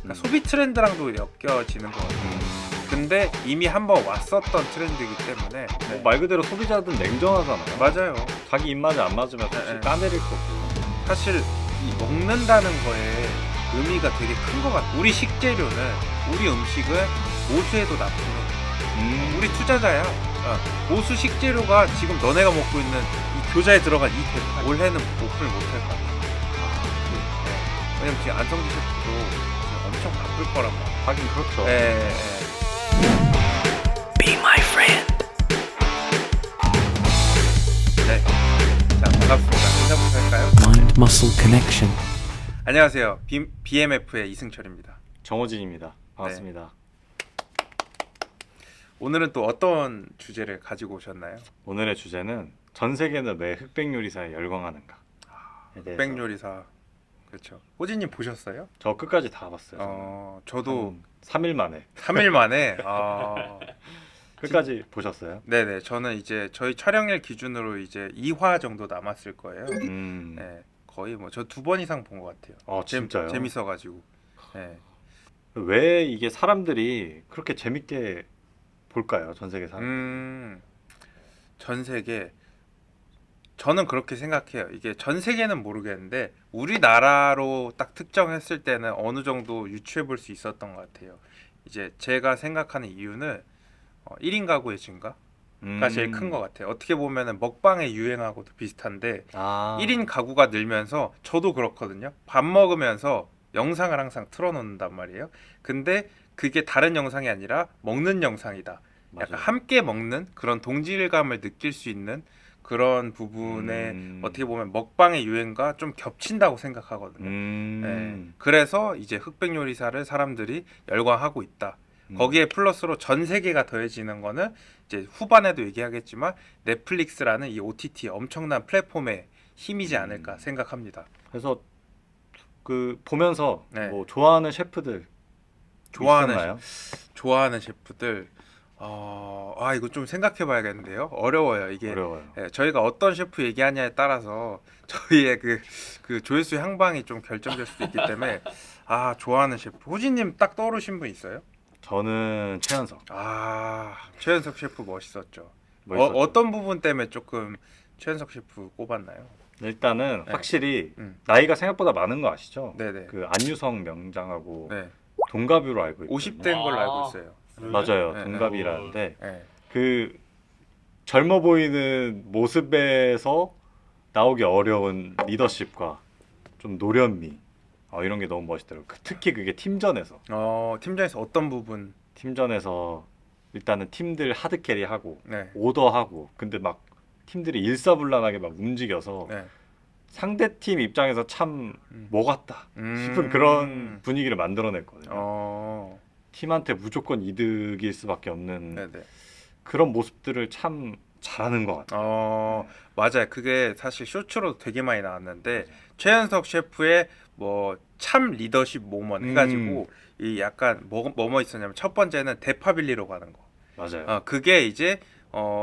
그러니까 소비 트렌드랑도 엮여지는 것 같아요. 근데 이미 한번 왔었던 트렌드이기 때문에 네. 말 그대로 소비자들은 냉정하잖아요. 맞아요. 자기 입맛에 안 맞으면 사실 네. 까내릴 거고. 사실 이 먹는다는 거에 의미가 되게 큰 것 같아요. 우리 식재료는 우리 음식은 모수해도 납품해. 우리 투자자야. 모수 식재료가 지금 너네가 먹고 있는 이 교자에 들어간 이 대파 올해는 오픈을 못할 것 같아. 네. 왜냐면 지금 안성기 셰프도 지금 엄청 바쁠 거란 말이야. 하긴 그렇죠. 네. Be my friend. 네. 자, 반갑습니다. 인사부터 할까요? Mind muscle connection. 안녕하세요. BMF의 이승철입니다. 정호진입니다. 반갑습니다. 네. 오늘은 또 어떤 주제를 가지고 오셨나요? 오늘의 주제는 전 세계는 왜 흑백 요리사에 열광하는가. 흑백 요리사. 그렇죠. 호진님 보셨어요? 저 끝까지 다 봤어요. 저도 3일 만에 3일 만에 끝까지 보셨어요? 네네. 저는 이제 저희 촬영일 기준으로 이제 2화 정도 남았을 거예요. 네, 거의 뭐 저 2번 이상 본 것 같아요. 진짜요? 재밌어가지고. 네. 왜 이게 사람들이 그렇게 재밌게 볼까요? 전 세계 사람. 전 세계 저는 그렇게 생각해요. 이게 전 세계는 모르겠는데 우리나라로 딱 특정했을 때는 어느 정도 유추해 볼 수 있었던 것 같아요. 이제 제가 생각하는 이유는 1인 가구의 증가가 제일 큰 것 같아요. 어떻게 보면은 먹방의 유행하고도 비슷한데 1인 가구가 늘면서 저도 그렇거든요. 밥 먹으면서 영상을 항상 틀어놓는단 말이에요. 근데 그게 다른 영상이 아니라 먹는 영상이다. 약간 맞아요. 함께 먹는 그런 동질감을 느낄 수 있는 그런 부분에 어떻게 보면 먹방의 유행과 좀 겹친다고 생각하거든요. 네. 그래서 이제 흑백 요리사를 사람들이 열광하고 있다. 거기에 플러스로 전 세계가 더해지는 거는 이제 후반에도 얘기하겠지만 넷플릭스라는 이 OTT 엄청난 플랫폼의 힘이지 않을까 생각합니다. 그래서 그 보면서 네. 뭐 좋아하는 셰프들 있었나요? 좋아하는 셰프들 이거 좀 생각해봐야겠는데요. 어려워요. 이게 어려워요. 예, 저희가 어떤 셰프 얘기하냐에 따라서 저희의 그 조회수 향방이 좀 결정될 수도 있기 때문에 좋아하는 셰프 호진님 딱 떠오르신 분 있어요? 저는 최현석. 최현석 셰프 멋있었죠. 멋있었죠. 어떤 부분 때문에 조금 최현석 셰프 꼽았나요? 일단은 네. 확실히 나이가 생각보다 많은 거 아시죠? 네네. 그 안유성 명장하고 네. 동갑으로 알고 있거든요. 50대인 걸로 알고 있어요. 맞아요. 네, 동갑이라는데 네. 그 젊어 보이는 모습에서 나오기 어려운 리더십과 좀 노련미 이런 게 너무 멋있더라고요. 특히 그게 팀전에서 팀장에서 어떤 부분? 팀전에서 일단은 팀들 하드캐리하고 네. 오더하고 근데 막 팀들이 일사불란하게 막 움직여서 네. 상대 팀 입장에서 참 뭐 같다 싶은 그런 분위기를 만들어냈거든요. 팀한테 무조건 이득일 수밖에 없는 네네. 그런 모습들을 참 잘하는 것 같아요. 맞아요. 그게 사실 쇼츠로 되게 많이 나왔는데 최현석 셰프의 뭐 참 리더십 모먼 해가지고 이 약간 뭐 있었냐면 첫 번째는 대파 빌리러 가는 거. 맞아요. 그게 이제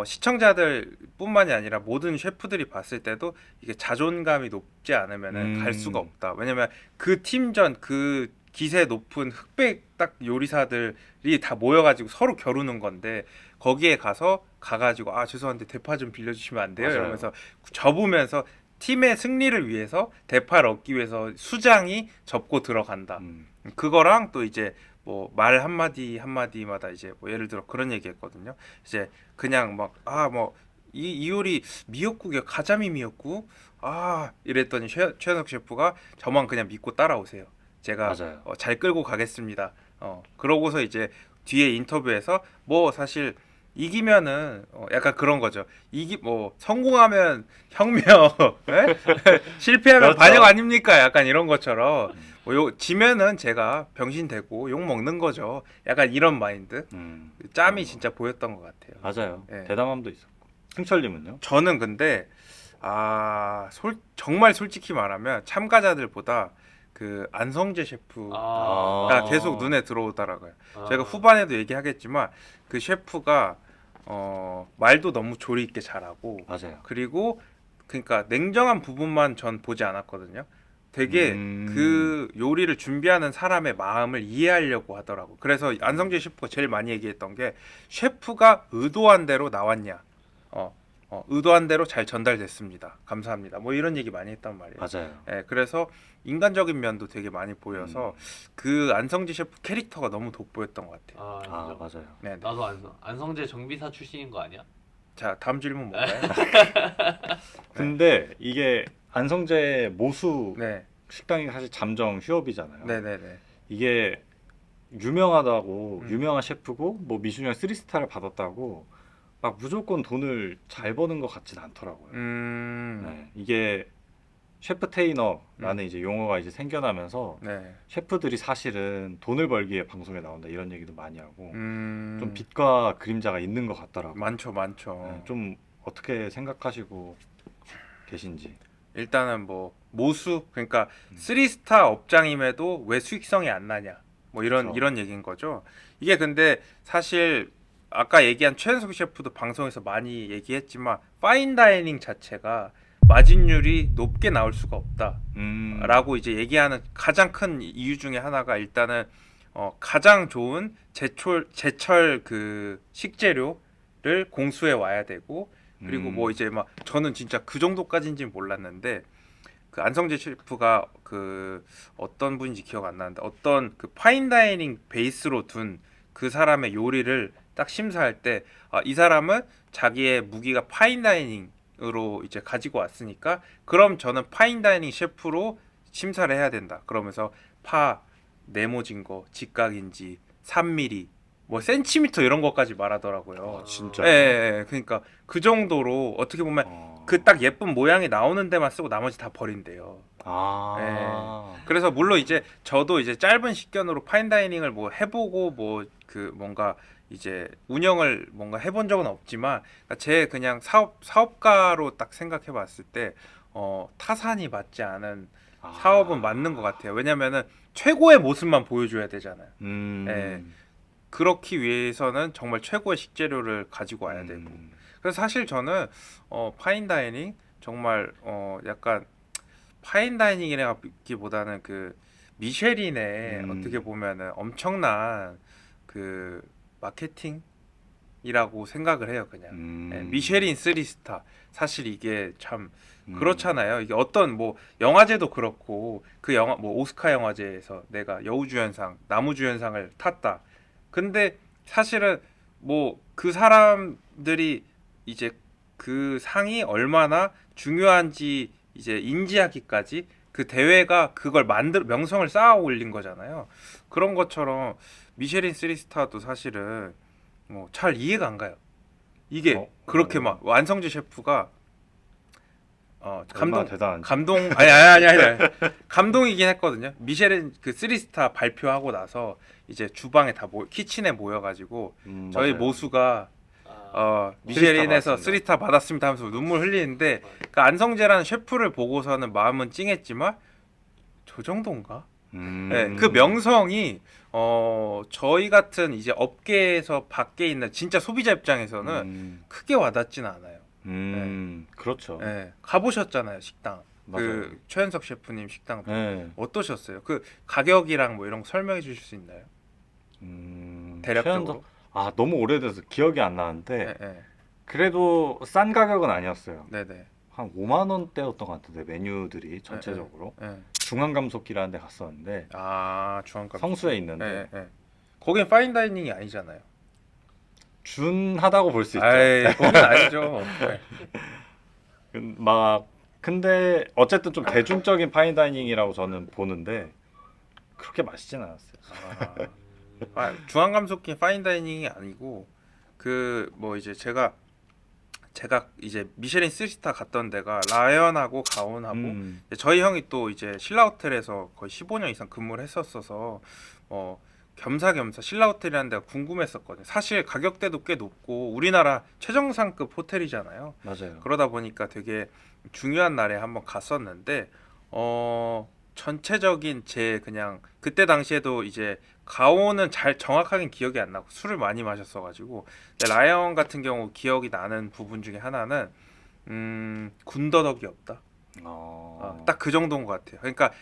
시청자들뿐만이 아니라 모든 셰프들이 봤을 때도 이게 자존감이 높지 않으면 갈 수가 없다. 왜냐면 그 팀전 그 기세 높은 흑백 딱 요리사들이 다 모여가지고 서로 겨루는 건데 거기에 가가지고 죄송한데 대파 좀 빌려주시면 안 돼요? 맞아요. 이러면서 접으면서 팀의 승리를 위해서 대파를 얻기 위해서 수장이 접고 들어간다. 그거랑 또 이제 뭐 말 한마디 한마디마다 이제 뭐 예를 들어 그런 얘기했거든요. 이제 그냥 막 이 요리 미역국이요, 가자미 미역국 이랬더니 최현석 셰프가 저만 그냥 믿고 따라오세요. 제가 잘 끌고 가겠습니다. 그러고서 이제 뒤에 인터뷰에서 뭐 사실 이기면은 약간 그런 거죠. 성공하면 혁명, 실패하면 그렇죠. 반역 아닙니까? 약간 이런 것처럼 지면은 제가 병신 되고 욕 먹는 거죠. 약간 이런 마인드. 짬이 진짜 보였던 것 같아요. 맞아요. 네. 대담함도 있었고. 승철님은요? 저는 근데 정말 솔직히 말하면 참가자들보다 그 안성재 셰프가 계속 눈에 들어오더라고요. 제가 후반에도 얘기하겠지만 그 셰프가 말도 너무 조리 있게 잘하고 맞아요. 그리고 그러니까 냉정한 부분만 전 보지 않았거든요. 되게 그 요리를 준비하는 사람의 마음을 이해하려고 하더라고. 그래서 안성재 셰프가 제일 많이 얘기했던 게 셰프가 의도한 대로 나왔냐, 의도한 대로 잘 전달됐습니다. 감사합니다. 뭐 이런 얘기 많이 했단 말이에요. 맞아요. 예, 그래서 인간적인 면도 되게 많이 보여서 그 안성재 셰프 캐릭터가 너무 돋보였던 것 같아요. 아 인정. 맞아요. 네, 네. 나도 안성재 정비사 출신인 거 아니야? 자, 다음 질문 뭔가요? 근데 이게 안성재 모수 네, 식당이 사실 잠정 휴업이잖아요. 네, 네, 네. 이게 유명하다고 음. 유명한 셰프고 뭐 미슐랭 3스타를 받았다고 막 무조건 돈을 잘 버는 것 같진 않더라고요. 네, 이게 셰프 테이너라는 이제 용어가 이제 생겨나면서 네. 셰프들이 사실은 돈을 벌기 위해 방송에 나온다 이런 얘기도 많이 하고 좀 좀 빛과 그림자가 있는 것 같더라고요. 많죠, 많죠. 네, 좀 어떻게 생각하시고 계신지. 일단은 뭐 모수 그러니까 3스타 업장임에도 왜 수익성이 안 나냐 뭐 이런 그렇죠. 이런 얘기인 거죠. 이게 근데 사실 아까 얘기한 최현석 셰프도 방송에서 많이 얘기했지만 파인다이닝 자체가 마진율이 높게 나올 수가 없다라고 이제 얘기하는 가장 큰 이유 중에 하나가 일단은 가장 좋은 제철 그 식재료를 공수해 와야 되고 그리고 뭐 이제 막 저는 진짜 그 정도까지인지는 몰랐는데 그 안성재 셰프가 그 어떤 분인지 기억 안 나는데 어떤 그 파인다이닝 베이스로 둔 그 사람의 요리를 딱 심사할 때 이 사람은 자기의 무기가 파인다이닝으로 이제 가지고 왔으니까 그럼 저는 파인다이닝 셰프로 심사를 해야 된다. 그러면서 파 네모진 거 직각인지 3mm 뭐 센티미터 이런 것까지 말하더라고요. 진짜. 예, 예, 그러니까 그 정도로 어떻게 보면 그 딱 예쁜 모양이 나오는 데만 쓰고 나머지 다 버린대요. 그래서 물론 이제 저도 이제 짧은 식견으로 파인다이닝을 뭐 해보고 뭐 그 뭔가 이제 운영을 뭔가 해본 적은 없지만 제 그냥 사업가로 딱 생각해봤을 때 타산이 맞지 않은 사업은 맞는 것 같아요. 왜냐면은 최고의 모습만 보여줘야 되잖아요. 예. 그렇기 위해서는 정말 최고의 식재료를 가지고 와야 되고. 그래서 사실 저는 파인다이닝 정말 약간 파인다이닝이라기보다는 그 미쉐린의 어떻게 보면은 엄청난 그 마케팅이라고 생각을 해요. 그냥 미쉐린 3스타 사실 이게 참 그렇잖아요. 이게 어떤 뭐 영화제도 그렇고 그 영화 뭐 오스카 영화제에서 내가 여우주연상, 나무주연상을 탔다. 근데 사실은 뭐 그 사람들이 이제 그 상이 얼마나 중요한지 이제 인지하기까지 그 대회가 그걸 명성을 쌓아 올린 거잖아요. 그런 것처럼 미쉐린 3스타도 사실은 뭐 잘 이해가 안 가요. 이게 그렇게 막 안성재 셰프가 감동 아니 감동이긴 했거든요. 미쉐린 그 3스타 발표하고 나서 이제 주방에 다 키친에 모여가지고 저희 맞아요. 모수가 미쉐린에서 3스타 받았습니다 하면서 눈물 흘리는데 그 안성재라는 셰프를 보고서는 마음은 찡했지만 저 정도인가? 네, 그 명성이 저희 같은 이제 업계에서 밖에 있는 진짜 소비자 입장에서는 크게 와닿지는 않아요. 그렇죠. 네, 가보셨잖아요 식당. 맞아요. 그 최현석 셰프님 식당 네. 어떠셨어요? 그 가격이랑 뭐 이런 거 설명해 주실 수 있나요? 대략적으로. 너무 오래돼서 기억이 안 나는데 네, 네. 그래도 싼 가격은 아니었어요. 네네. 한 5만 원대였던 것 같은데 메뉴들이 전체적으로 네. 중앙감속기라는 데 갔었는데 중앙값. 성수에 있는데 네. 거긴 파인다이닝이 아니잖아요. 준하다고 볼 수 있죠. 거긴 아니죠. 네. 근데 어쨌든 좀 대중적인 파인다이닝이라고 저는 보는데 그렇게 맛있진 않았어요. 중앙감속기 파인다이닝이 아니고 그 뭐 이제 제가 이제 미쉐린 3스타 갔던 데가 라연하고 가온하고 저희 형이 또 이제 신라호텔에서 거의 15년 이상 근무를 했었어서 겸사겸사 신라호텔이라는 데가 궁금했었거든요. 사실 가격대도 꽤 높고 우리나라 최정상급 호텔이잖아요. 맞아요. 그러다 보니까 되게 중요한 날에 한번 갔었는데 전체적인 제 그냥 그때 당시에도 이제 가오는 잘 정확하게 기억이 안 나고 술을 많이 마셨어가지고 라이언 같은 경우 기억이 나는 부분 중에 하나는 군더더기 없다. 딱 그 정도인 것 같아요. 그러니까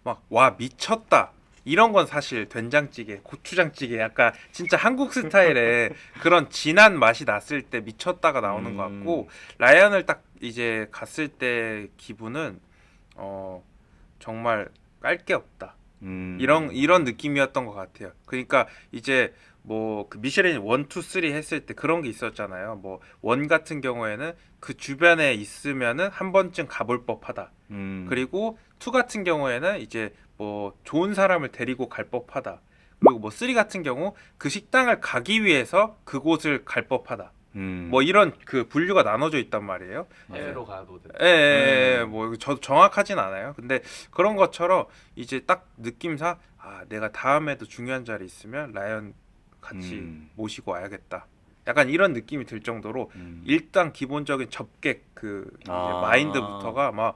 막 와 미쳤다 이런 건 사실 된장찌개, 고추장찌개 약간 진짜 한국 스타일의 그런 진한 맛이 났을 때 미쳤다가 나오는 것 같고 라이언을 딱 이제 갔을 때 기분은 정말 깔 게 없다. 이런 느낌이었던 것 같아요. 그러니까 이제 뭐 그 미쉐린 1, 2, 3 했을 때 그런 게 있었잖아요. 뭐 원 같은 경우에는 그 주변에 있으면은 한 번쯤 가볼 법하다. 그리고 2 같은 경우에는 이제 뭐 좋은 사람을 데리고 갈 법하다. 그리고 뭐 3 같은 경우 그 식당을 가기 위해서 그곳을 갈 법하다. 뭐 이런 그 분류가 나눠져 있단 말이에요. 해외로 가도 된다. 뭐 저도 정확하진 않아요. 근데 그런 것처럼 이제 딱 느낌상 내가 다음에도 중요한 자리 있으면 라이언 같이 모시고 와야겠다. 약간 이런 느낌이 들 정도로 일단 기본적인 접객 그 이제 마인드부터가 막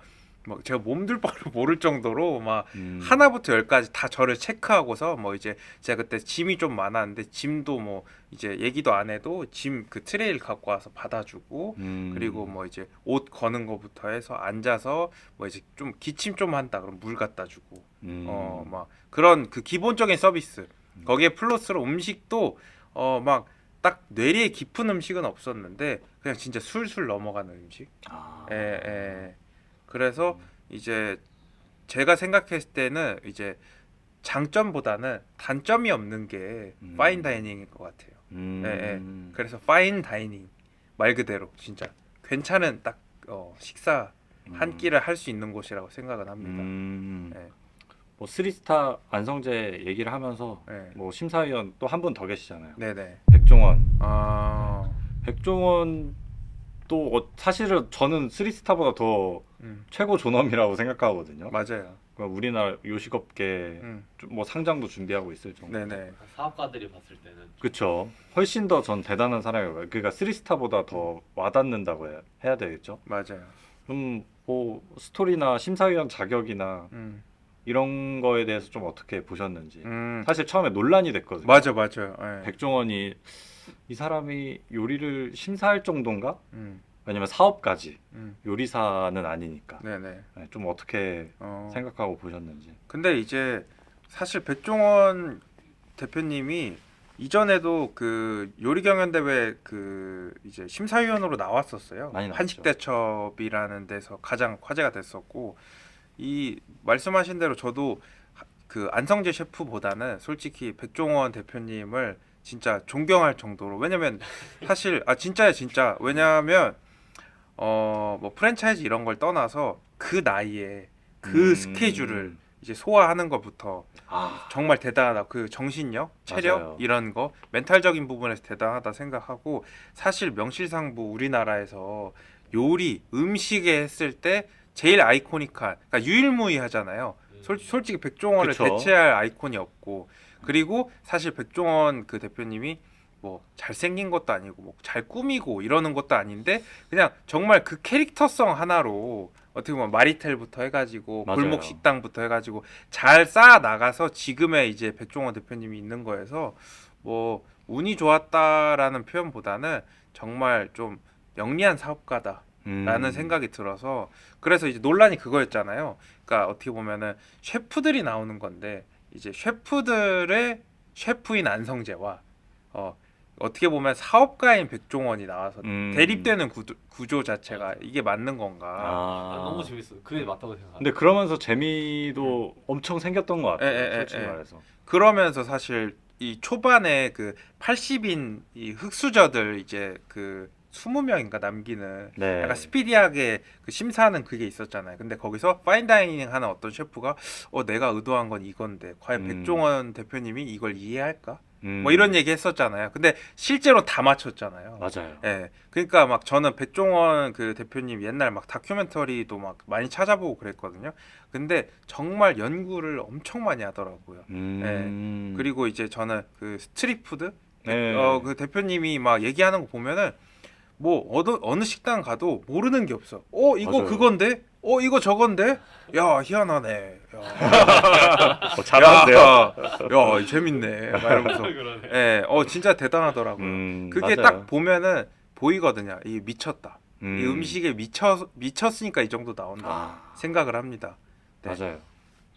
제가 몸둘 바를 모를 정도로 막 하나부터 열까지 다 저를 체크하고서 뭐 이제 제가 그때 짐이 좀 많았는데 짐도 뭐 이제 얘기도 안 해도 짐 그 트레이를 갖고 와서 받아주고 그리고 뭐 이제 옷 거는 거부터 해서 앉아서 뭐 이제 좀 기침 좀 한다 그럼 물 갖다 주고 막 그런 그 기본적인 서비스 거기에 플러스로 음식도 막 딱 뇌리에 깊은 음식은 없었는데 그냥 진짜 술술 넘어가는 음식. 그래서 이제 제가 생각했을 때는 이제 장점보다는 단점이 없는 게 파인 다이닝일 것 같아요. 그래서 파인 다이닝 말 그대로 진짜 괜찮은 딱 식사 한 끼를 할 수 있는 곳이라고 생각은 합니다. 뭐 3스타 안성재 얘기를 하면서 뭐 심사위원 또 한 분 더 계시잖아요. 네네. 백종원. 아, 백종원 또 사실은 저는 3스타보다 더 최고 존엄이라고 생각하거든요. 맞아요. 그러니까 우리나라 요식업계 뭐 상장도 준비하고 있을 정도. 네네. 사업가들이 봤을 때는 그렇죠. 훨씬 더 전 대단한 사람이에요. 그러니까 3스타보다 더 와닿는다고 해야 되겠죠. 맞아요. 뭐 스토리나 심사위원 자격이나 음. 이런 거에 대해서 좀 어떻게 보셨는지. 음. 사실 처음에 논란이 됐거든요. 맞아요. 예. 백종원이 이 사람이 요리를 심사할 정도인가? 음. 왜냐면 사업가지 음. 요리사는 아니니까. 네네. 네, 좀 어떻게 생각하고 보셨는지. 근데 이제 사실 백종원 대표님이 이전에도 그 요리 경연 대회 그 이제 심사위원으로 나왔었어요. 많이 나왔죠. 한식대첩이라는 데서 가장 화제가 됐었고 이 말씀하신 대로 저도 그 안성재 셰프보다는 솔직히 백종원 대표님을 진짜 존경할 정도로 왜냐면 사실 진짜 왜냐면 뭐 프랜차이즈 이런 걸 떠나서 그 나이에 그 스케줄을 이제 소화하는 것부터 정말 대단하다. 그 정신력, 체력 맞아요. 이런 거 멘탈적인 부분에서 대단하다 생각하고 사실 명실상부 우리나라에서 요리 음식에 했을 때 제일 아이코닉한 그러니까 유일무이하잖아요. 솔직히 백종원을 그쵸. 대체할 아이콘이 없고 그리고 사실 백종원 그 대표님이 뭐 잘생긴 것도 아니고 뭐 잘 꾸미고 이러는 것도 아닌데 그냥 정말 그 캐릭터성 하나로 어떻게 보면 마리텔부터 해가지고 맞아요. 골목 식당부터 해가지고 잘 쌓아 나가서 지금의 이제 백종원 대표님이 있는 거여서 뭐 운이 좋았다라는 표현보다는 정말 좀 영리한 사업가다라는 생각이 들어서 그래서 이제 논란이 그거였잖아요. 그러니까 어떻게 보면은 셰프들이 나오는 건데 이제 셰프들의 셰프인 안성재와 어떻게 보면 사업가인 백종원이 나와서 대립되는 구조 자체가 이게 맞는 건가? 너무 재밌어요. 그게 맞다고 생각합니다. 근데 그러면서 재미도 엄청 생겼던 것 같아요. 솔직히 말해서. 그러면서 사실 이 초반에 그 80인 이 흑수저들 이제 그 20명인가 남기는 네. 약간 스피디하게 그 심사하는 그게 있었잖아요. 근데 거기서 파인다이닝 하는 어떤 셰프가 내가 의도한 건 이건데 과연 백종원 대표님이 이걸 이해할까? 뭐 이런 얘기 했었잖아요. 근데 실제로 다 맞췄잖아요. 맞아요. 예. 그러니까 막 저는 백종원 그 대표님 옛날 막 다큐멘터리도 막 많이 찾아보고 그랬거든요. 근데 정말 연구를 엄청 많이 하더라고요. 예. 그리고 이제 저는 그 스트릿푸드 그 대표님이 막 얘기하는 거 보면은 뭐 어느 식당 가도 모르는 게 없어. 이거 맞아요. 그건데? 이거 저건데? 야 희한하네. 잘하는데요. 야 재밌네. 막 이러면서. 그러네. 예, 진짜 대단하더라고요. 그게 맞아요. 딱 보면은 보이거든요. 이 미쳤다. 이 음식에 미쳤으니까 이 정도 나온다 생각을 합니다. 네. 맞아요.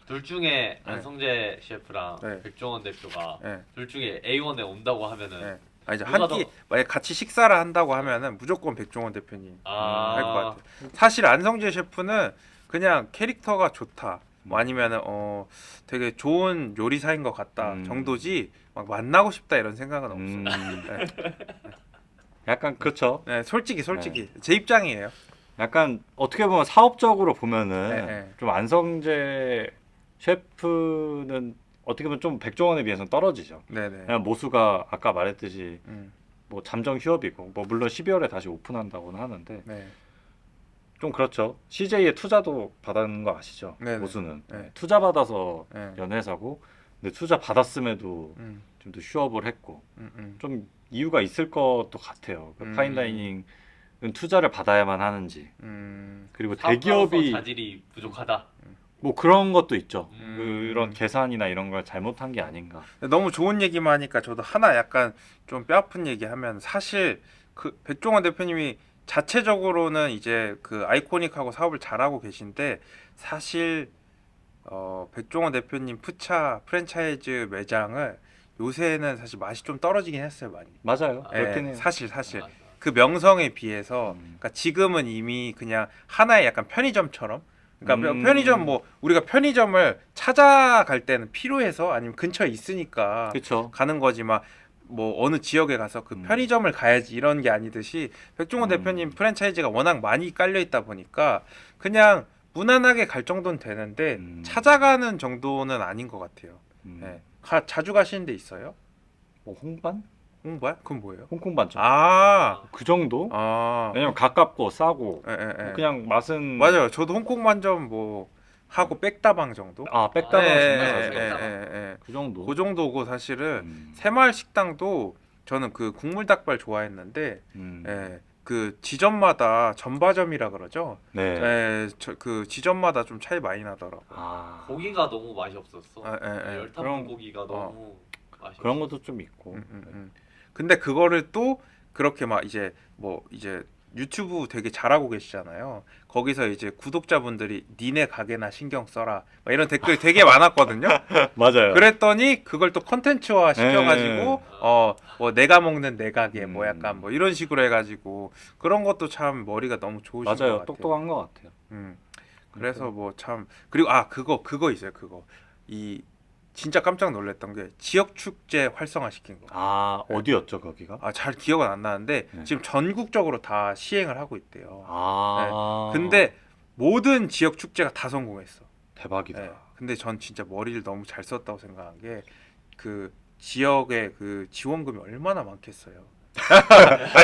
둘 중에 안성재 셰프랑 네. 백종원 대표가 네. 둘 중에 A1에 온다고 하면은 네. 이제 누가 한 끼 만약 같이 식사를 한다고 하면은 무조건 백종원 대표님 할 것 같아요. 사실 안성재 셰프는 그냥 캐릭터가 좋다. 뭐 아니면은 되게 좋은 요리사인 것 같다 정도지 막 만나고 싶다 이런 생각은 없어요. 네. 약간 그렇죠. 네, 솔직히 제 입장이에요. 약간 어떻게 보면 사업적으로 보면은 네, 네. 좀 안성재 셰프는 어떻게 보면 좀 백종원에 비해서는 떨어지죠. 네네. 그냥 모수가 아까 말했듯이 음, 뭐 잠정 휴업이고 뭐 물론 12월에 다시 오픈한다고는 하는데 네. 좀 그렇죠. CJ에 투자도 받은 거 아시죠? 네네. 모수는 네. 투자 받아서 네. 연 회사고 근데 투자 받았음에도 음, 좀 더 휴업을 했고 음. 좀 이유가 있을 것도 같아요. 그 파인다이닝은 투자를 받아야만 하는지 그리고 사업가로서 대기업이 자질이 부족하다. 뭐 그런 것도 있죠. 음. 그런 계산이나 이런 걸 잘못한 게 아닌가. 너무 좋은 얘기만 하니까 저도 하나 약간 좀 뼈아픈 얘기하면 사실 그 백종원 대표님이 자체적으로는 이제 그 아이코닉하고 사업을 잘하고 계신데 사실 백종원 대표님 푸차 프랜차이즈 매장을 요새는 사실 맛이 좀 떨어지긴 했어요 많이. 맞아요. 예, 그렇긴 해요. 사실 맞아. 그 명성에 비해서 그러니까 지금은 이미 그냥 하나의 약간 편의점처럼 그러니까 편의점 뭐 우리가 편의점을 찾아갈 때는 필요해서 아니면 근처에 있으니까 그렇죠. 가는 거지만 뭐 어느 지역에 가서 그 편의점을 가야지 이런 게 아니듯이 백종원 대표님 프랜차이즈가 워낙 많이 깔려 있다 보니까 그냥 무난하게 갈 정도는 되는데 찾아가는 정도는 아닌 것 같아요. 예. 자주 가시는 데 있어요? 뭐 홍반? 뭐야? 그건 뭐예요? 홍콩 반점. 그 정도? 왜냐면 가깝고 싸고 예. 그냥 맛은 맞아요. 저도 홍콩 반점 뭐 하고 백다방 정도. 백다방 정말 정말 예. 그 정도. 그 정도고 사실은 새마을 식당도 저는 그 국물 닭발 좋아했는데 예. 그 지점마다 전바점이라 그러죠. 네. 예. 그 지점마다 좀 차이 많이 나더라고. 고기가 너무 맛이 없었어. 예. 열탕 그런- 고기가 너무 맛이 그런 없었어. 것도 좀 있고. 근데 그거를 또 그렇게 막 이제 뭐 이제 유튜브 되게 잘하고 계시잖아요. 거기서 이제 구독자분들이 니네 가게나 신경 써라 막 이런 댓글이 되게 많았거든요. 맞아요. 그랬더니 그걸 또 컨텐츠화 시켜가지고 뭐 내가 먹는 내 가게 뭐 약간 뭐 이런 식으로 해가지고 그런 것도 참 머리가 너무 좋으신 것 맞아요. 같아요. 똑똑한 것 같아요. 그래서 뭐 참 그리고 그거 있어요. 그거 이 진짜 깜짝 놀랐던 게 지역 축제 활성화 시킨 거. 어디였죠 거기가? 잘 기억은 안 나는데 네. 지금 전국적으로 다 시행을 하고 있대요. 네. 근데 모든 지역 축제가 다 성공했어. 대박이다. 네. 근데 전 진짜 머리를 너무 잘 썼다고 생각한 게 그 지역의 그 지원금이 얼마나 많겠어요.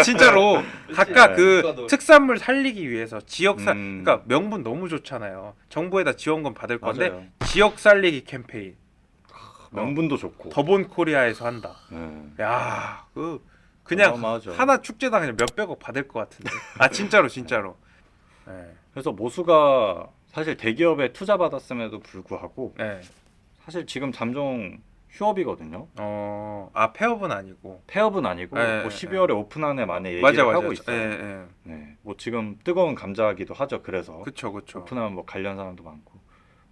진짜로 각각 그 국가도- 특산물 살리기 위해서 지역사 음. 그러니까 명분 너무 좋잖아요. 정부에다 지원금 받을 건데 맞아요. 지역 살리기 캠페인 명분도 좋고. 더본 코리아에서 한다. 네. 야, 그냥 어마어마하죠. 하나 축제당 그냥 몇백억 받을 것 같은데. 진짜로. 네. 그래서 모수가 사실 대기업에 투자 받았음에도 불구하고 네. 사실 지금 잠정 휴업이거든요. 폐업은 아니고. 폐업은 아니고 네, 뭐 12월에 오픈한 해 만에 얘기를 맞아. 하고 있어요. 네. 네. 뭐 지금 뜨거운 감자기도 하죠. 그래서 그쵸. 오픈하면 뭐 관련 사람도 많고.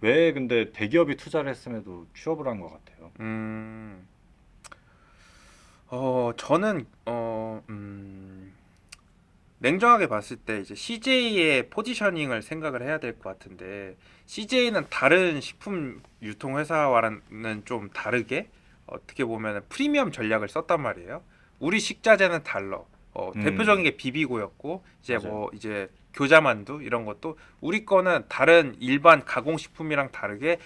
왜 근데 대기업이 투자를 했음에도 취업을 한 것 같아요. 저는 냉정하게 봤을 때 이제 CJ의 포지셔닝을 생각을 해야 될 것 같은데 CJ는 다른 식품 유통 회사와는 좀 다르게 어떻게 보면 프리미엄 전략을 썼단 말이에요. 우리 식자재는 달러. 대표적인 게 비비고였고 이제 맞아요. 뭐 이제 교자만두 이런 것도 우리 거는 다른 일반 가공식품이랑 다르게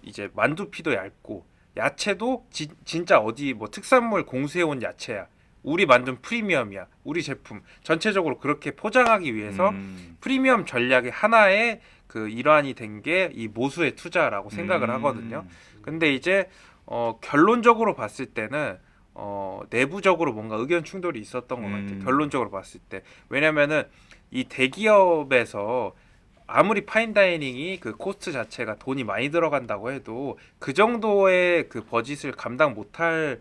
이제 만두피도 얇고 야채도 진짜 어디 뭐 특산물 공수해온 야채야. 우리 만든 프리미엄이야. 우리 제품 전체적으로 그렇게 포장하기 위해서 프리미엄 전략의 하나의 그 일환이 된 게 이 모수의 투자라고 생각을 하거든요. 근데 이제 결론적으로 봤을 때는 내부적으로 뭔가 의견 충돌이 있었던 것 같아요. 결론적으로 봤을 때. 왜냐면은 이 대기업에서 아무리 파인다이닝이 그 코스트 자체가 돈이 많이 들어간다고 해도 그 정도의 그 버짓을 감당 못할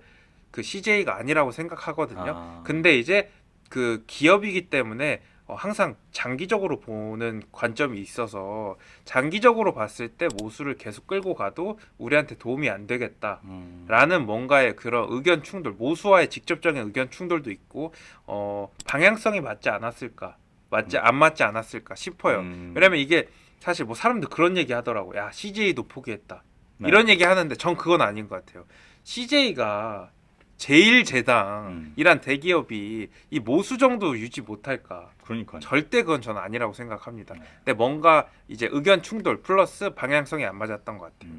그 CJ가 아니라고 생각하거든요. 근데 이제 그 기업이기 때문에 항상 장기적으로 보는 관점이 있어서 장기적으로 봤을 때 모수를 계속 끌고 가도 우리한테 도움이 안 되겠다라는 뭔가의 그런 의견 충돌, 모수와의 직접적인 의견 충돌도 있고 방향성이 맞지 않았을까, 안 맞지 않았을까 싶어요. 왜냐면 이게 사실 뭐 사람들 그런 얘기 하더라고. 야, CJ도 포기했다. 네. 이런 얘기 하는데 전 그건 아닌 것 같아요. CJ가 제일제당이란 대기업이 이 모수 정도 유지 못할까? 그러니까요. 절대 그건 저는 아니라고 생각합니다. 네. 근데 뭔가 이제 의견 충돌 플러스 방향성이 안 맞았던 것 같아요.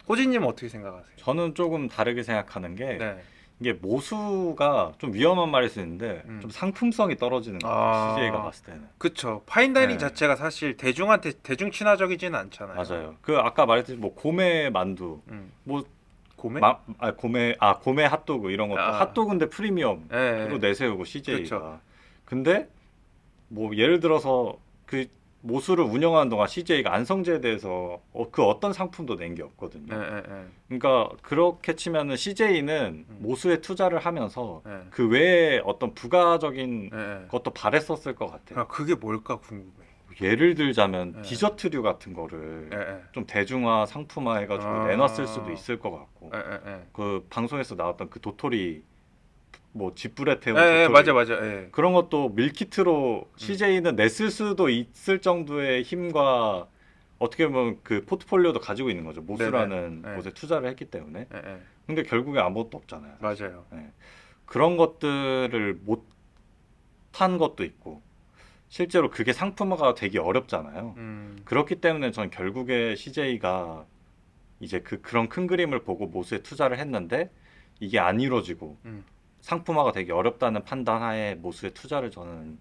호진님은 어떻게 생각하세요? 저는 조금 다르게 생각하는 게 네. 이게 모수가 좀 위험한 말일 수 있는데 좀 상품성이 떨어지는 거예요. 아. CJ가 봤을 때는. 그쵸. 파인다이닝 네. 자체가 사실 대중한테 대중 친화적이지는 않잖아요. 맞아요. 그 아까 말했듯이 뭐 고메 만두, 뭐 고메? 고메 핫도그 이런 것도 아. 핫도그인데 프리미엄으로 네. 내세우고 CJ가. 그쵸. 근데 뭐 예를 들어서 그 모수를 운영하는 동안 CJ가 안성재에 대해서 그 어떤 상품도 낸 게 없거든요. 네. 그러니까 그렇게 치면은 CJ는 모수에 투자를 하면서 네. 그 외에 어떤 부가적인 네. 것도 바랬었을 것 같아요. 아, 그게 뭘까 궁금해. 예를 들자면 네. 디저트류 같은 거를 네. 좀 대중화 상품화 해가지고 아. 내놨을 수도 있을 것 같고 네. 그 방송에서 나왔던 그 도토리 뭐 집불에 태운 네. 도토리 맞아. 네. 그런 것도 밀키트로 CJ는 냈을 수도 있을 정도의 힘과 어떻게 보면 그 포트폴리오도 가지고 있는 거죠. 모수라는 네네. 곳에 투자를 했기 때문에. 네. 근데 결국에 아무것도 없잖아요. 맞아요. 네. 그런 것들을 못한 것도 있고 실제로 그게 상품화가 되기 어렵잖아요. 그렇기 때문에 전 결국에 CJ가 이제 그런 큰 그림을 보고 모수에 투자를 했는데 이게 안 이루어지고 상품화가 되기 어렵다는 판단하에 모수에 투자를 저는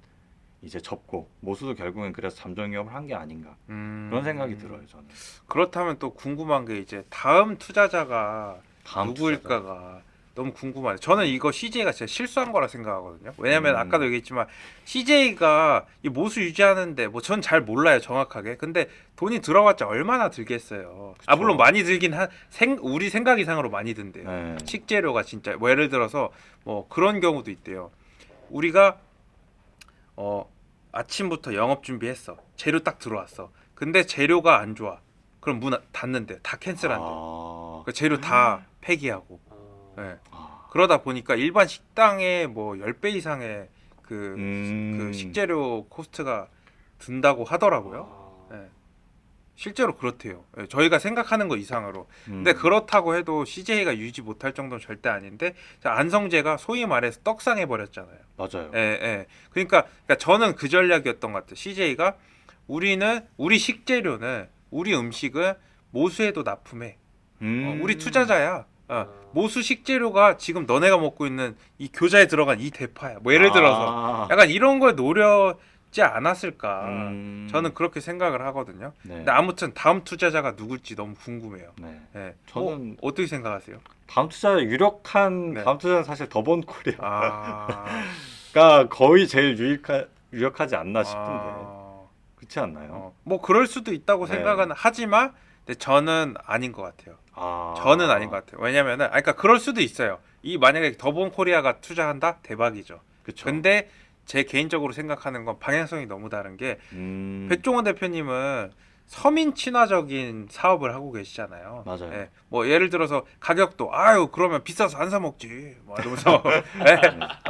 이제 접고 모수도 결국엔 그래서 잠정기업을 한 게 아닌가 그런 생각이 들어요. 저는 그렇다면 또 궁금한 게 이제 다음 투자자가 다음 누구일까가 너무 궁금하네요. 저는 이거 CJ가 진짜 실수한 거라 생각하거든요. 왜냐면 아까도 얘기했지만 CJ가 이 모수 유지하는데 뭐 전 잘 몰라요 정확하게. 근데 돈이 들어왔자 얼마나 들겠어요. 아 그쵸. 물론 많이 들긴 우리 생각 이상으로 많이 든대요. 네. 식재료가 진짜 뭐 예를 들어서 뭐 그런 경우도 있대요. 우리가 아침부터 영업 준비했어. 재료 딱 들어왔어. 근데 재료가 안 좋아. 그럼 문 닫는데 다 캔슬한대. 그 재료 다 폐기하고. 네. 그러다 보니까 일반 식당에 뭐 10배 이상의 그 식재료 코스트가 든다고 하더라고요. 네. 실제로 그렇대요. 네, 저희가 생각하는 거 이상으로. 근데 그렇다고 해도 CJ가 유지 못할 정도는 절대 아닌데 안성재가 소위 말해서 떡상해 버렸잖아요. 맞아요. 예. 그러니까 저는 그 전략이었던 것 같아요. CJ가 우리 식재료는 우리 음식은 모수에도 납품해. 우리 투자자야. 모수 식재료가 지금 너네가 먹고 있는 이 교자에 들어간 이 대파야. 뭐 예를 들어서 약간 이런 걸 노렸지 않았을까. 저는 그렇게 생각을 하거든요. 네. 근데 아무튼 다음 투자자가 누굴지 너무 궁금해요. 네. 네. 저는 어떻게 생각하세요? 다음 투자 유력한 네. 다음 투자는 사실 더본코리아가 아, 거의 제일 유력하지 않나 싶은데 그렇지 않나요? 뭐 그럴 수도 있다고 네. 생각은 하지만 근데 저는 아닌 것 같아요. 아. 저는 아닌 것 같아요. 왜냐면은 그러니까 그럴 수도 있어요. 이 만약에 더본 코리아가 투자한다 대박이죠. 그쵸. 근데 제 개인적으로 생각하는 건 방향성이 너무 다른 게 백종원 대표님은 서민 친화적인 사업을 하고 계시잖아요. 맞아요. 예, 뭐 예를 들어서 가격도 그러면 비싸서 안 사 먹지. 뭐 이러면서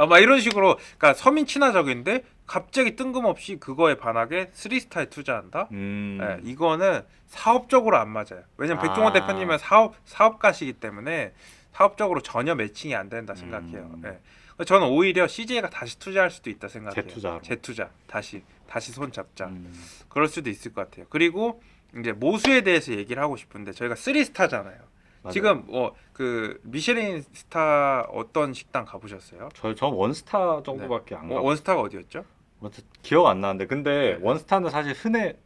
막 이런 식으로 그러니까 서민 친화적인데 갑자기 뜬금없이 그거에 반하게 3스타에 투자한다. 예, 이거는 사업적으로 안 맞아요. 왜냐면 백종원 대표님은 사업가시기 때문에 사업적으로 전혀 매칭이 안 된다 생각해요. 예. 저는 오히려 CJ가 다시 투자할 수도 있다 생각해요. 재투자 다시 손 잡자. 그럴 수도 있을 것 같아요. 그리고 이제 모수에 대해서 얘기를 하고 싶은데 저희가 3스타잖아요. 맞아요. 지금 그 미쉐린 스타 어떤 식당 가보셨어요? 저 원스타 정도밖에 안 가고 원스타가 어디였죠? 기억 안 나는데 근데 원스타는 사실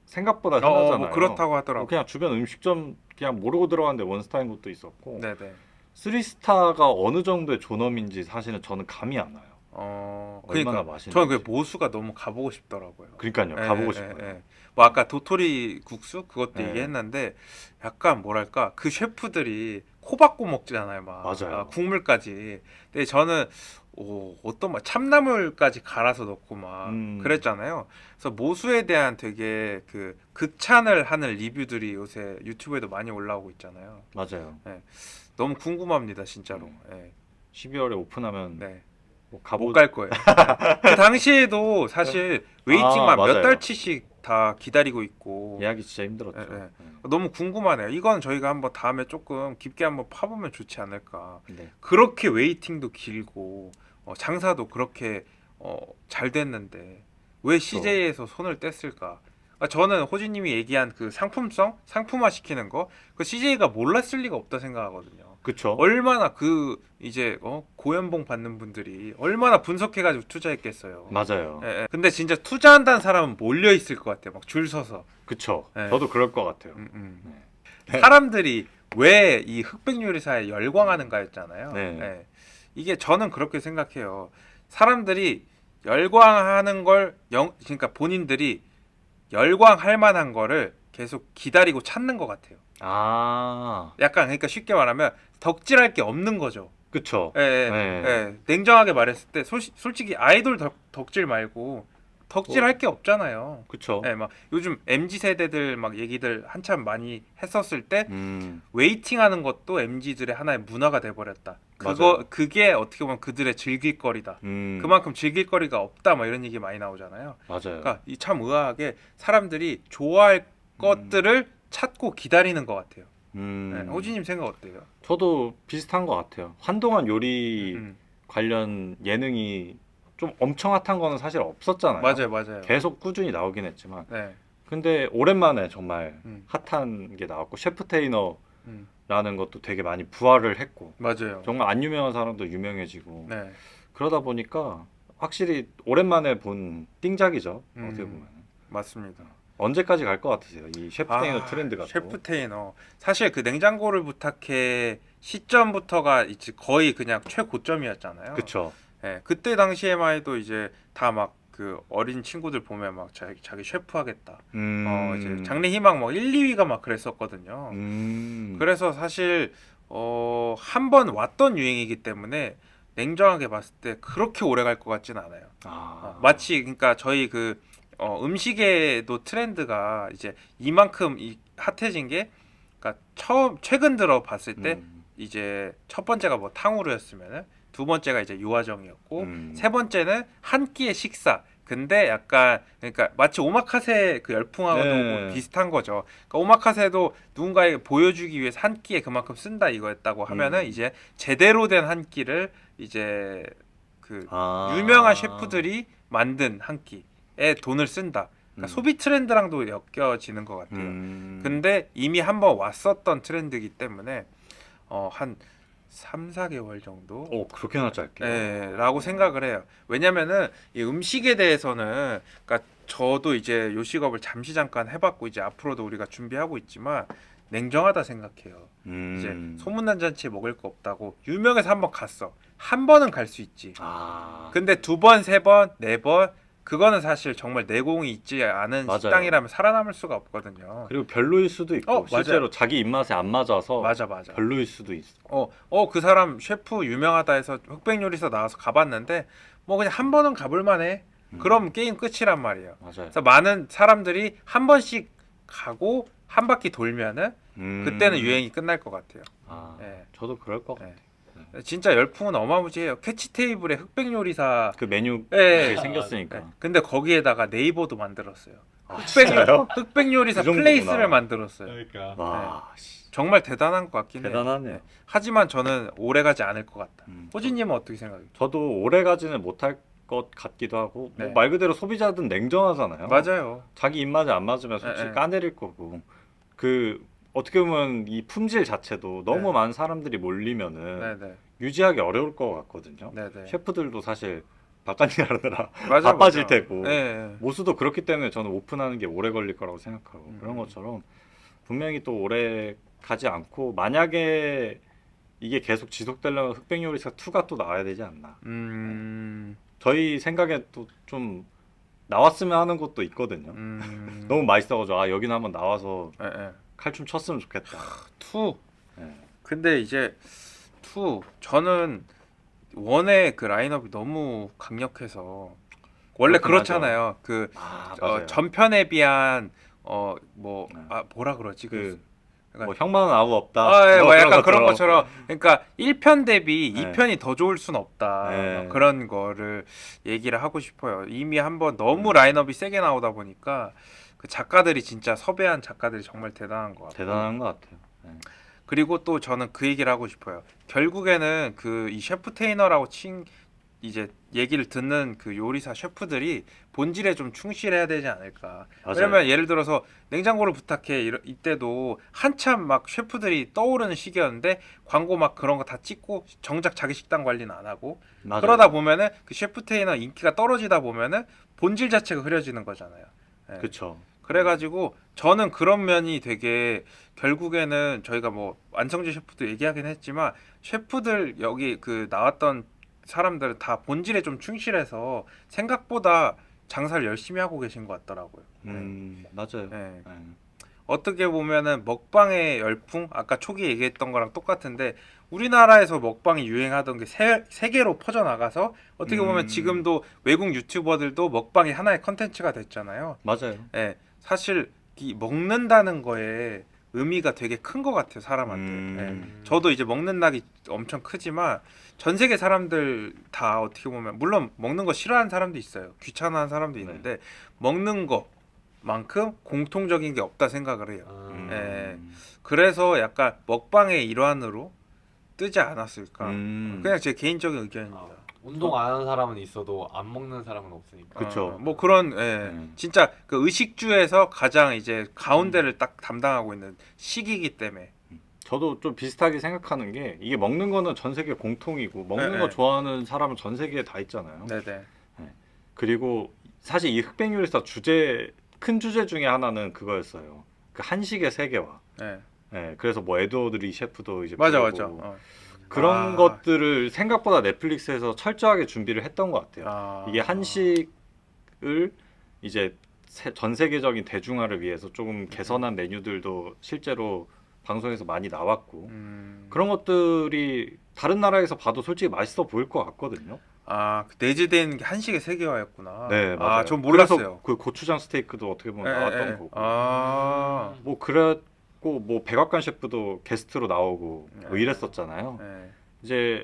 생각보다 흔하잖아요. 뭐 그렇다고 하더라고요. 그냥 주변 음식점 그냥 모르고 들어갔는데 원스타인 곳도 있었고 네네. 3스타가 어느 정도의 존엄인지 사실은 저는 감이 안 와요. 얼마나 그러니까 맛있는지. 저는 그 모수가 너무 가보고 싶더라고요. 그러니까요. 가보고 싶어요. 뭐 아까 도토리 국수 그것도 네. 얘기했는데 약간 뭐랄까 그 셰프들이 코 박고 먹잖아요, 막. 맞아요. 아, 국물까지. 근데 저는 어떤 막 참나물까지 갈아서 넣고 막 그랬잖아요. 그래서 모수에 대한 되게 그 극찬을 하는 리뷰들이 요새 유튜브에도 많이 올라오고 있잖아요. 맞아요. 너무 궁금합니다, 진짜로. 예. 12월에 오픈하면 네. 뭐 못 갈 거예요. 그 당시에도 사실 웨이팅만 몇 맞아요. 달치씩 다 기다리고 있고 예약이 진짜 힘들었죠. 예, 예. 네. 너무 궁금하네요. 이건 저희가 한번 다음에 조금 깊게 한번 파보면 좋지 않을까. 네. 그렇게 웨이팅도 길고 장사도 그렇게 잘 됐는데 왜 CJ에서 손을 뗐을까? 저는 호진님이 얘기한 그 상품성, 상품화 시키는 거, 그 CJ가 몰랐을 리가 없다 생각하거든요. 그쵸. 얼마나 그 이제 고연봉 받는 분들이 얼마나 분석해가지고 투자했겠어요. 맞아요. 예, 예. 근데 진짜 투자한다는 사람은 몰려 있을 것 같아요. 막 줄 서서. 그쵸. 네. 저도 그럴 것 같아요. 네. 사람들이 왜 이 흑백 요리사에 열광하는가였잖아요. 네. 예. 이게 저는 그렇게 생각해요. 사람들이 열광하는 걸 그러니까 본인들이 열광할 만한 거를 계속 기다리고 찾는 것 같아요. 아, 약간 그러니까 쉽게 말하면 덕질할 게 없는 거죠. 그쵸. 예, 예, 네. 예. 냉정하게 말했을 때 솔직히 아이돌 덕질 말고 덕질할 게 없잖아요. 그쵸. 예, 막 요즘 MZ 세대들 막 얘기들 한참 많이 했었을 때 음, 웨이팅하는 것도 MZ들의 하나의 문화가 돼 버렸다. 맞아요. 그게 어떻게 보면 그들의 즐길거리다. 그만큼 즐길거리가 없다. 뭐 이런 얘기 많이 나오잖아요. 맞아요. 그러니까 이 참 의아하게 사람들이 좋아할 것들을 찾고 기다리는 것 같아요. 네, 호진님 생각 어때요? 저도 비슷한 것 같아요. 한동안 요리 음, 관련 예능이 좀 엄청 핫한 거는 사실 없었잖아요. 맞아요, 맞아요. 계속 꾸준히 나오긴 했지만. 네, 근데 오랜만에 정말 음. 핫한 게 나왔고 셰프 테이너라는 음, 것도 되게 많이 부활을 했고 맞아요. 정말 안 유명한 사람도 유명해지고 네, 그러다 보니까 확실히 오랜만에 본 띵작이죠. 어떻게 보면. 맞습니다. 언제까지 갈 것 같으세요? 이 셰프 테이너 트렌드가. 셰프 테이너 사실 그 냉장고를 부탁해 시점부터가 이제 거의 그냥 최고점이었잖아요. 그쵸. 예, 그때 당시에만 해도 이제 다 막 그 어린 친구들 보면 막 자기 셰프 하겠다. 이제 장래희망 뭐 1, 2위가 막 그랬었거든요. 그래서 사실 한 번 왔던 유행이기 때문에 냉정하게 봤을 때 그렇게 오래 갈 것 같지는 않아요. 마치 그러니까 저희 그 음식에도 트렌드가 이제 이만큼 핫해진 게 그러니까 최근 들어 봤을 때 이제 첫 번째가 뭐 탕후루였으면은 두 번째가 이제 유화정이었고 세 번째는 한 끼의 식사. 근데 약간 그러니까 마치 오마카세 그 열풍하고도 네. 뭐 비슷한 거죠. 그러니까 오마카세도 누군가에게 보여주기 위해서 한 끼에 그만큼 쓴다 이거였다고 하면은 이제 제대로 된 한 끼를 이제 그 유명한 셰프들이 만든 한 끼에 돈을 쓴다. 그러니까 소비 트렌드랑도 엮여지는 것 같아요. 근데 이미 한번 왔었던 트렌드이기 때문에 한 3, 4개월 정도 그렇게나 짧게. 라고 생각을 해요. 왜냐면은 이 음식에 대해서는 그러니까 저도 이제 요식업을 잠시 잠깐 해봤고 이제 앞으로도 우리가 준비하고 있지만 냉정하다 생각해요. 이제 소문난 잔치에 먹을 거 없다고 유명해서 한번 갔어. 한 번은 갈 수 있지. 근데 두 번, 세 번, 네 번 그거는 사실 정말 내공이 있지 않은 맞아요. 식당이라면 살아남을 수가 없거든요. 그리고 별로일 수도 있고 실제로 자기 입맛에 안 맞아서 맞아. 별로일 수도 있어. 그 사람 셰프 유명하다 해서 흑백 요리사 나와서 가봤는데 뭐 그냥 한 번은 가볼 만해. 그럼 게임 끝이란 말이에요. 맞아요. 그래서 많은 사람들이 한 번씩 가고 한 바퀴 돌면은 그때는 유행이 끝날 것 같아요. 예. 저도 그럴 것 같아요. 진짜 열풍은 어마무지해요. 캐치 테이블에 흑백 요리사 그 메뉴 예. 생겼으니까. 예. 근데 거기에다가 네이버도 만들었어요. 진짜요? 흑백 요리사 그 정도구나. 플레이스를 만들었어요. 그러니까 와, 정말 대단한 것 같긴 해요. 대단하네요. 하지만 저는 오래 가지 않을 것 같다. 음. 호진님은 어떻게 생각해요? 저도 오래 가지는 못할 것 같기도 하고 네. 뭐 말 그대로 소비자든 냉정하잖아요. 맞아요. 자기 입맛에 안 맞으면 솔직히 네. 까내릴 거고 그 어떻게 보면 이 품질 자체도 너무 네. 많은 사람들이 몰리면은 네네. 유지하기 어려울 것 같거든요. 네네. 셰프들도 사실 바깥일 하느라 맞아, 바빠질 맞아. 테고 네. 모수도 그렇기 때문에 저는 오픈하는 게 오래 걸릴 거라고 생각하고 그런 음. 것처럼 분명히 또 오래 가지 않고 만약에 이게 계속 지속되려면 흑백 요리사 2가 또 나와야 되지 않나. 저희 생각에 또 좀 나왔으면 하는 것도 있거든요. 너무 맛있어가지고 여기는 한번 나와서 예, 예. 칼춤 쳤으면 좋겠다. 투 네. 근데 이제 2 저는 원의 그 라인업이 너무 강력해서 원래 그렇긴 그렇잖아요. 그 맞아요. 전편에 비한 뭐 네. 뭐라 그러지? 뭐 형만은 아무 없다. 예, 뭐 약간 그런 것처럼. 것처럼 그러니까 1편 대비 네. 2편이 더 좋을 순 없다. 네. 막 그런 거를 얘기를 하고 싶어요. 이미 한번 너무 라인업이 세게 나오다 보니까 그 작가들이 진짜 섭외한 작가들이 정말 대단한 것 같아요. 대단한 것 같아요. 네. 그리고 또 저는 그 얘기를 하고 싶어요. 결국에는 그 이 셰프 테이너라고 이제 얘기를 듣는 그 요리사 셰프들이 본질에 좀 충실해야 되지 않을까. 맞아요. 왜냐면 예를 들어서 냉장고를 부탁해 이때도 한참 막 셰프들이 떠오르는 시기였는데 광고 막 그런 거 다 찍고 정작 자기 식당 관리는 안 하고 맞아요. 그러다 보면은 그 셰프 테이너 인기가 떨어지다 보면은 본질 자체가 흐려지는 거잖아요. 예. 그렇죠. 그래가지고 저는 그런 면이 되게 결국에는 저희가 뭐 안성재 셰프도 얘기하긴 했지만 셰프들 여기 그 나왔던 사람들은 다 본질에 좀 충실해서 생각보다 장사를 열심히 하고 계신 것 같더라고요. 맞아요. 네. 네. 어떻게 보면은 먹방의 열풍 아까 초기 얘기했던 거랑 똑같은데 우리나라에서 먹방이 유행하던 게 세계로 퍼져나가서 어떻게 보면 지금도 외국 유튜버들도 먹방이 하나의 컨텐츠가 됐잖아요. 맞아요. 예, 사실 이 먹는다는 거에 의미가 되게 큰 것 같아요 사람한테. 예. 저도 이제 먹는 낙이 엄청 크지만 전 세계 사람들 다 어떻게 보면 물론 먹는 거 싫어하는 사람도 있어요. 귀찮아하는 사람도 있는데 먹는 거만큼 공통적인 게 없다 생각을 해요. 예. 그래서 약간 먹방의 일환으로 뜨지 않았을까. 그냥 제 개인적인 의견입니다. 운동 안 하는 사람은 있어도 안 먹는 사람은 없으니까. 그쵸. 뭐 그런 진짜 그 의식주에서 가장 이제 가운데를 딱 담당하고 있는 시기이기 때문에. 저도 좀 비슷하게 생각하는 게 이게 먹는 거는 전 세계 공통이고 먹는 네, 거 네. 좋아하는 사람은 전 세계에 다 있잖아요. 네네. 그리고 사실 이 흑백 요리사 큰 주제 중에 하나는 그거였어요. 그 한식의 세계화. 네. 네, 그래서 뭐 에드워드 리 셰프도 이제 맞아 부르고 맞아. 그런 것들을 생각보다 넷플릭스에서 철저하게 준비를 했던 것 같아요. 이게 한식을 이제 전 세계적인 대중화를 위해서 조금 개선한 메뉴들도 실제로 방송에서 많이 나왔고 그런 것들이 다른 나라에서 봐도 솔직히 맛있어 보일 것 같거든요. 그 내재된 게 한식의 세계화였구나. 네, 맞아요. 전 몰랐어요. 그래서 그 고추장 스테이크도 어떻게 보면 나왔던 거고. 뭐 그랬고 뭐 백악관 셰프도 게스트로 나오고 뭐 이랬었잖아요. 이제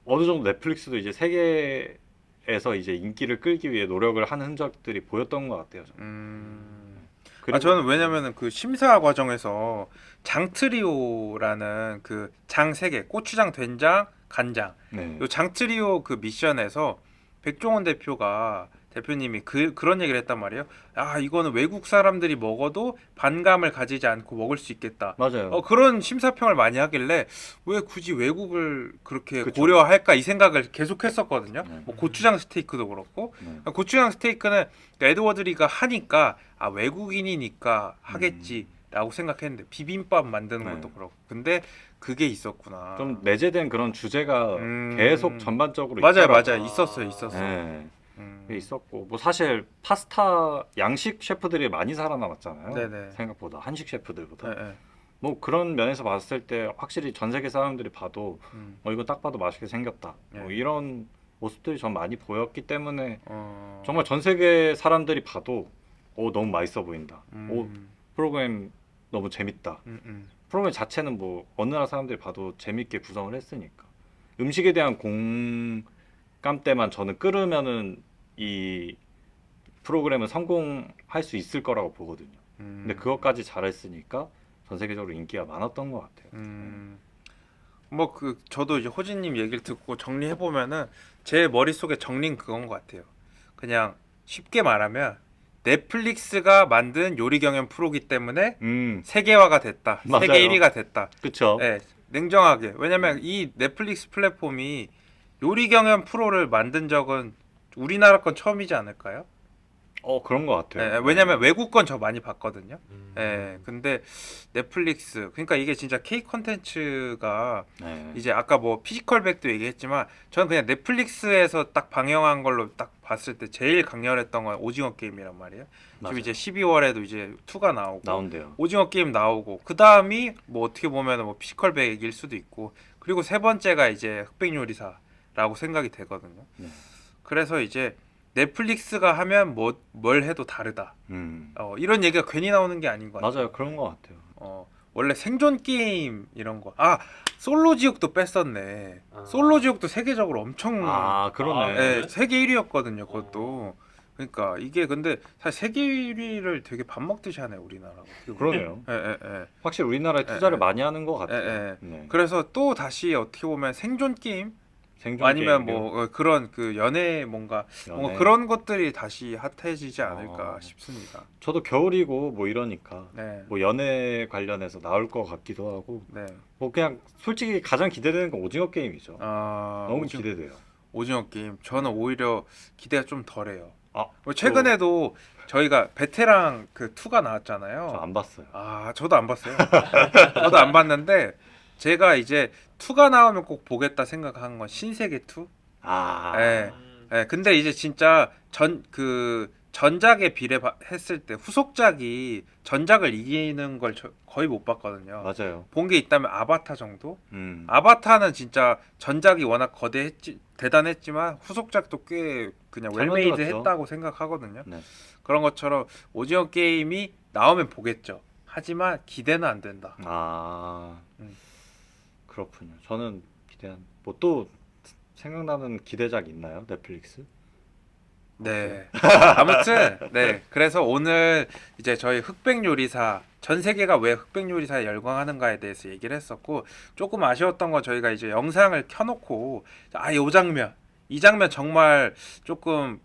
어느 정도 넷플릭스도 이제 세계에서 이제 인기를 끌기 위해 노력을 한 흔적들이 보였던 것 같아요. 그리고 저는 왜냐면은 그 심사 과정에서 장트리오라는 그 장 3개, 고추장, 된장, 간장. 네. 요 장트리오 그 미션에서 백종원 대표님이 그런 얘기를 했단 말이에요. 이거는 외국 사람들이 먹어도 반감을 가지지 않고 먹을 수 있겠다. 맞아요. 그런 심사평을 많이 하길래 왜 굳이 외국을 그렇게 그쵸. 고려할까 이 생각을 계속 했었거든요. 네. 뭐 고추장 스테이크도 그렇고 네. 고추장 스테이크는 에드워드 리가 하니까 외국인이니까 하겠지라고 생각했는데 비빔밥 만드는 네. 것도 그렇고 근데 그게 있었구나. 좀 내재된 그런 주제가 음. 계속 전반적으로 맞아요, 있더라고요. 맞아요, 있었어요. 네. 그게 있었고 뭐 사실 파스타 양식 셰프들이 많이 살아남았잖아요. 네네. 생각보다 한식 셰프들보다. 네, 네. 뭐 그런 면에서 봤을 때 확실히 전 세계 사람들이 봐도 이거 딱 봐도 맛있게 생겼다. 뭐 네. 이런 모습들이 전 많이 보였기 때문에 어... 정말 전 세계 사람들이 봐도 너무 맛있어 보인다. 프로그램 너무 재밌다. 프로그램 자체는 뭐 어느 나라 사람들이 봐도 재밌게 구성을 했으니까 음식에 대한 공감 때만 저는 끌으면은 이 프로그램은 성공할 수 있을 거라고 보거든요. 근데 그것까지 잘했으니까 전 세계적으로 인기가 많았던 것 같아요. 뭐 저도 이제 호진님 얘기를 듣고 정리해 보면은 제 머릿속에 정리는 그건 것 같아요. 그냥 쉽게 말하면 넷플릭스가 만든 요리 경연 프로기 때문에 세계화가 됐다. 맞아요. 세계 1위가 됐다. 그렇죠. 네, 냉정하게. 왜냐면 이 넷플릭스 플랫폼이 요리 경연 프로를 만든 적은 우리나라 건 처음이지 않을까요? 그런 것 같아요. 예, 왜냐면 외국 건 저 많이 봤거든요. 음. 예, 근데 넷플릭스 그러니까 이게 진짜 K 콘텐츠가 네. 이제 아까 뭐 피지컬백도 얘기했지만 저는 그냥 넷플릭스에서 딱 방영한 걸로 딱 봤을 때 제일 강렬했던 건 오징어 게임이란 말이에요. 맞아요. 지금 이제 12월에도 이제 2가 나오고 나온대요. 오징어 게임 나오고 그 다음이 뭐 어떻게 보면 뭐 피지컬백일 수도 있고 그리고 세 번째가 이제 흑백요리사라고 생각이 되거든요. 네. 그래서 이제 넷플릭스가 하면 뭘 해도 다르다. 이런 얘기가 괜히 나오는 게 아닌 것 같아요. 맞아요. 그런 것 같아요. 원래 생존 게임 이런 거. 솔로 지옥도 뺐었네. 아. 솔로 지옥도 세계적으로 엄청 그러네. 예, 세계 1위였거든요. 그것도. 그러니까 이게 근데 사실 세계 1위를 되게 밥 먹듯이 하네 우리나라가. 그러네요. 예, 예, 예. 확실히 우리나라에 투자를 예. 많이 하는 것 같아요. 예, 예. 네. 그래서 또 다시 어떻게 보면 생존 게임 생존 아니면 게임이요. 뭐 그런 그 연애 뭔가 연애. 그런 것들이 다시 핫해지지 않을까 싶습니다. 저도 겨울이고 뭐 이러니까 네. 뭐 연애 관련해서 나올 것 같기도 하고 네. 뭐 그냥 솔직히 가장 기대되는 건 오징어 게임이죠. 너무 오징어, 기대돼요. 오징어 게임 저는 오히려 기대가 좀 덜해요. 아, 최근에도 저희가 베테랑 그 2가 나왔잖아요. 저 안 봤어요. 저도 안 봤어요. 저도 안 봤는데 제가 이제 2가 나오면 꼭 보겠다 생각한 건 신세계 2. 예. 예. 근데 이제 진짜 전작에 비례했을 때 후속작이 전작을 이기는 걸 거의 못 봤거든요. 맞아요. 본 게 있다면 아바타 정도? 음. 아바타는 진짜 전작이 워낙 대단했지만 후속작도 꽤 그냥 잘 웰메이드 만들었죠. 했다고 생각하거든요. 네. 그런 것처럼 오징어 게임이 나오면 보겠죠. 하지만 기대는 안 된다. 음. 그렇군요. 저는 뭐 또 생각나는 기대작 있나요? 넷플릭스? 네. 아무튼 네. 그래서 오늘 이제 저희 흑백 요리사 전 세계가 왜 흑백 요리사에 열광하는가에 대해서 얘기를 했었고 조금 아쉬웠던 건 저희가 이제 영상을 켜놓고 이 장면 정말 조금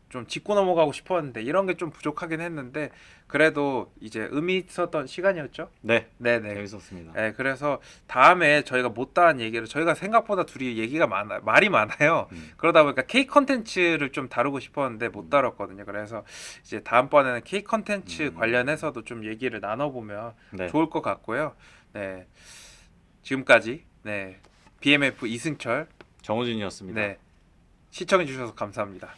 좀 짚고 넘어가고 싶었는데 이런 게 좀 부족하긴 했는데 그래도 이제 의미 있었던 시간이었죠. 네. 네네. 재밌었습니다. 네, 그래서 다음에 저희가 못다한 얘기를 저희가 생각보다 둘이 얘기가 말이 많아요. 그러다 보니까 K 컨텐츠를 좀 다루고 싶었는데 못 다뤘거든요. 그래서 이제 다음번에는 K 컨텐츠 관련해서도 좀 얘기를 나눠보면 네. 좋을 것 같고요. 네, 지금까지 BMF 이승철 정우진이었습니다. 시청해 주셔서 감사합니다.